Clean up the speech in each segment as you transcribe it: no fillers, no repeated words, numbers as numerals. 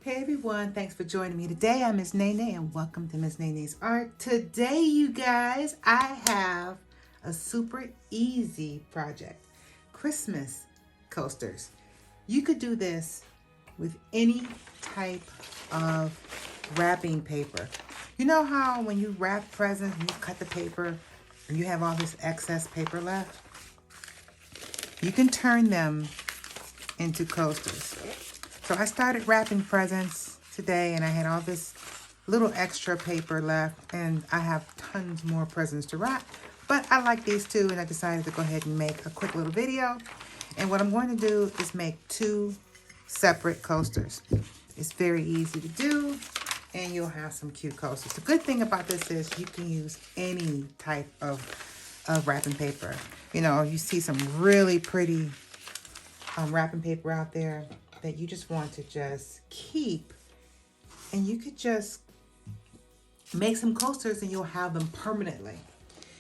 Hey everyone, thanks for joining me today. I'm Miss Nene and welcome to Miss Nene's Art. Today, you guys, I have a super easy project. Christmas coasters. You could do this with any type of wrapping paper. You know how when you wrap presents, you cut the paper and you have all this excess paper left? You can turn them into coasters. So I started wrapping presents today and I had all this little extra paper left and I have tons more presents to wrap. But I like these two and I decided to go ahead and make a quick little video. And what I'm going to do is make two separate coasters. It's very easy to do and you'll have some cute coasters. The good thing about this is you can use any type of wrapping paper. You know, you see some really pretty wrapping paper out there that you just want to just keep, and you could just make some coasters and you'll have them permanently.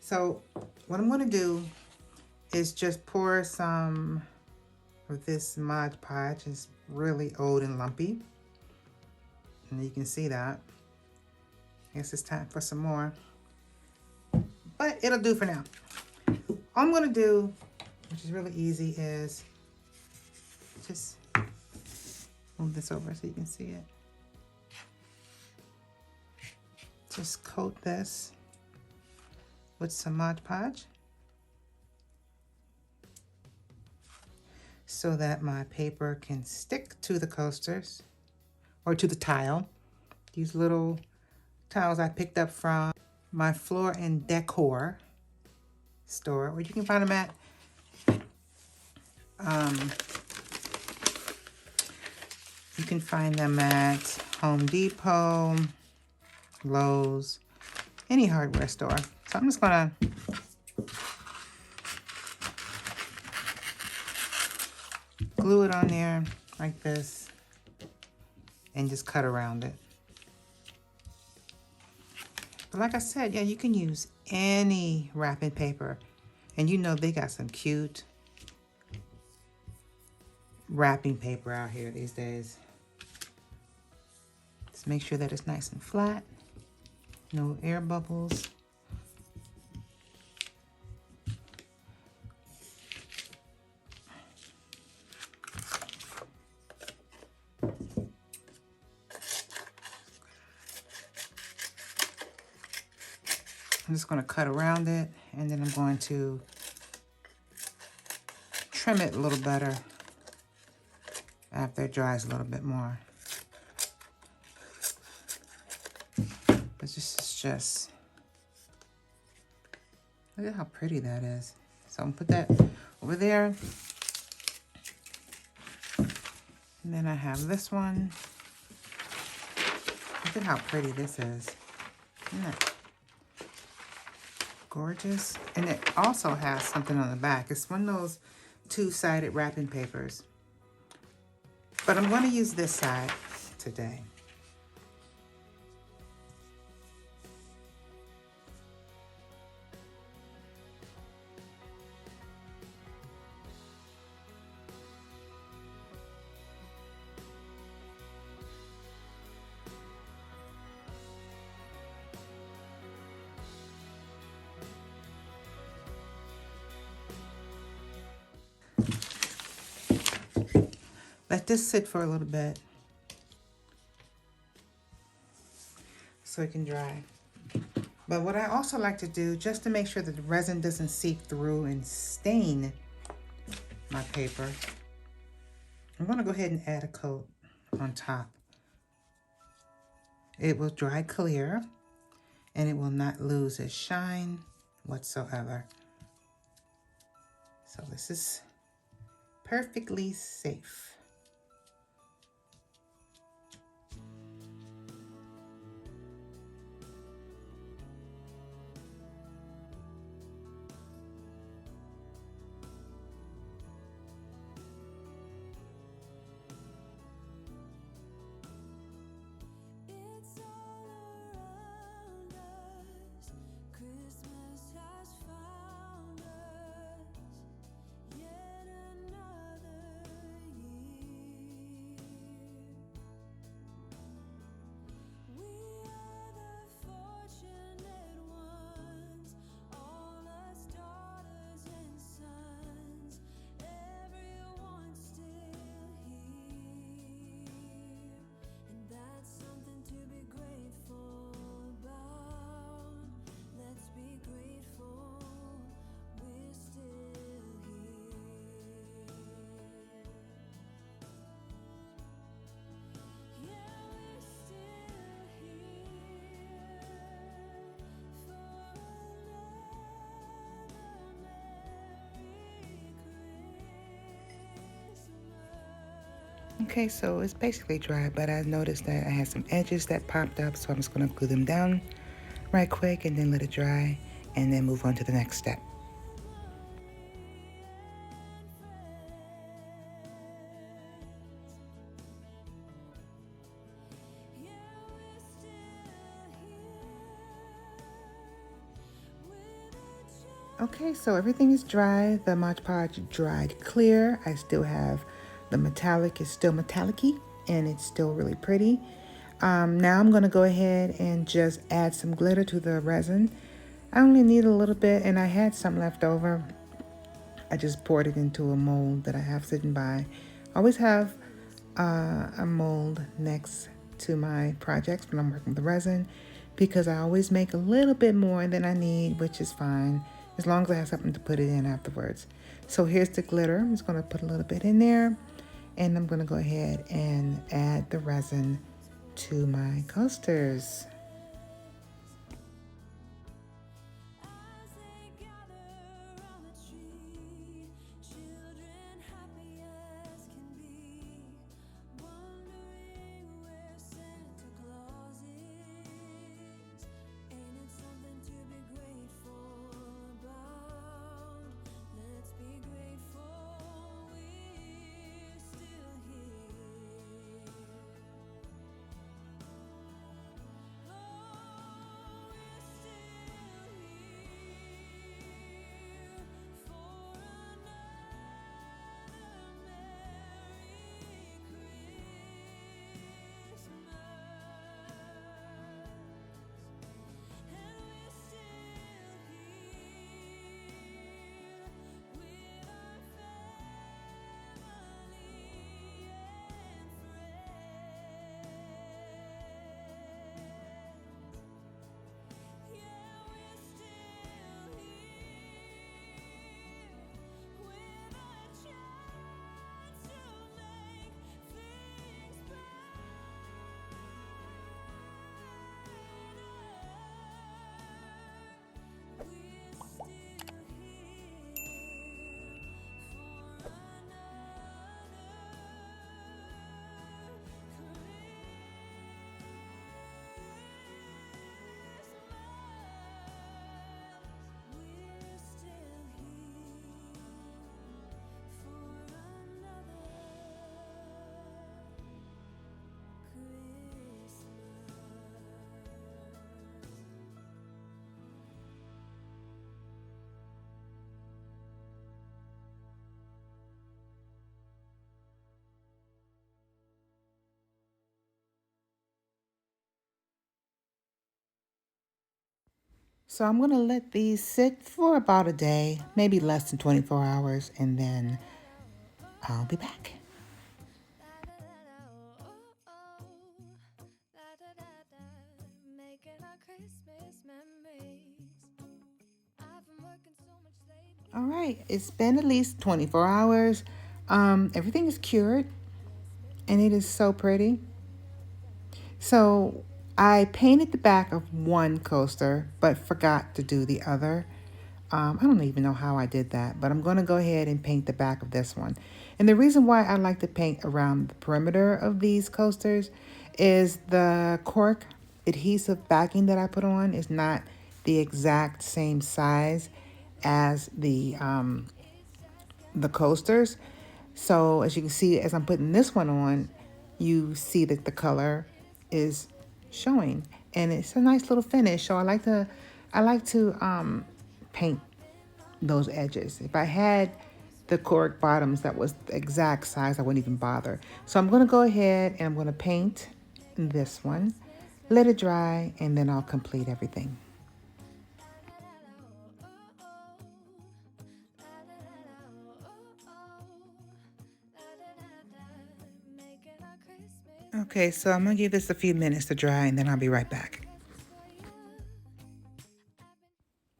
So what I'm going to do is just pour some of this Mod Podge. It's really old and lumpy, and you can see that. I guess it's time for some more, but it'll do for now. All I'm going to do, which is really easy, is just move this over so you can see it. Just coat this with some Mod Podge so that my paper can stick to the coasters or to the tile. These little tiles I picked up from my Floor and Decor store, or you can find them at you can find them at Home Depot, Lowe's, any hardware store. So I'm just gonna glue it on there like this and just cut around it. But like I said, yeah, you can use any wrapping paper. And you know they got some cute wrapping paper out here these days. Just make sure that it's nice and flat. No air bubbles. I'm just going to cut around it, and then I'm going to trim it a little better after it dries a little bit more. But this is just, look at how pretty that is. So I'm going to put that over there. And then I have this one. Look at how pretty this is. Isn't that gorgeous? And it also has something on the back. It's one of those two-sided wrapping papers. But I'm going to use this side today. Let this sit for a little bit so it can dry. But what I also like to do, just to make sure that the resin doesn't seep through and stain my paper, I'm going to go ahead and add a coat on top. It will dry clear and it will not lose its shine whatsoever. So this is perfectly safe. Okay, so it's basically dry, but I noticed that I had some edges that popped up, so I'm just gonna glue them down right quick and then let it dry and then move on to the next step. Okay, so everything is dry. The Mod Podge dried clear. I still have the metallic, is still metallic-y, and it's still really pretty. Now I'm gonna go ahead and just add some glitter to the resin. I only need a little bit, and I had some left over. I just poured it into a mold that I have sitting by. I always have a mold next to my projects when I'm working with the resin, because I always make a little bit more than I need, which is fine as long as I have something to put it in afterwards. So here's the glitter. I'm just going to put a little bit in there, and I'm going to go ahead and add the resin to my coasters. So I'm going to let these sit for about a day, maybe less than 24 hours, and then I'll be back. All right, it's been at least 24 hours. Everything is cured, and it is so pretty. So I painted the back of one coaster, but forgot to do the other. I don't even know how I did that, but I'm going to go ahead and paint the back of this one. And the reason why I like to paint around the perimeter of these coasters is the cork adhesive backing that I put on is not the exact same size as the coasters. So as you can see, as I'm putting this one on, you see that the color is showing, and it's a nice little finish. So I like to paint those edges. If I had the cork bottoms that was the exact size, I wouldn't even bother. So I'm going to go ahead and I'm going to paint this one, let it dry, and then I'll complete everything. Okay, so I'm going to give this a few minutes to dry, and then I'll be right back.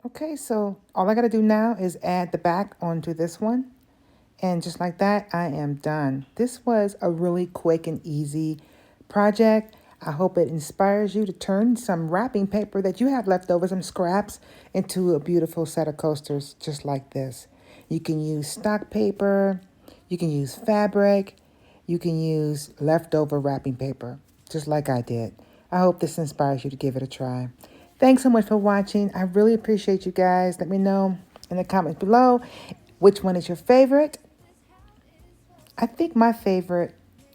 Okay, so all I got to do now is add the back onto this one. And just like that, I am done. This was a really quick and easy project. I hope it inspires you to turn some wrapping paper that you have left over, some scraps, into a beautiful set of coasters just like this. You can use stock paper, you can use fabric, you can use leftover wrapping paper, just like I did. I hope this inspires you to give it a try. Thanks so much for watching. I really appreciate you guys. Let me know in the comments below which one is your favorite. I think my favorite,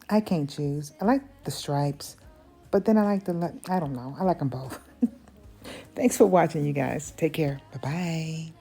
I can't choose. I like the stripes, but then I like I don't know. I like them both. Thanks for watching, you guys. Take care. Bye-bye.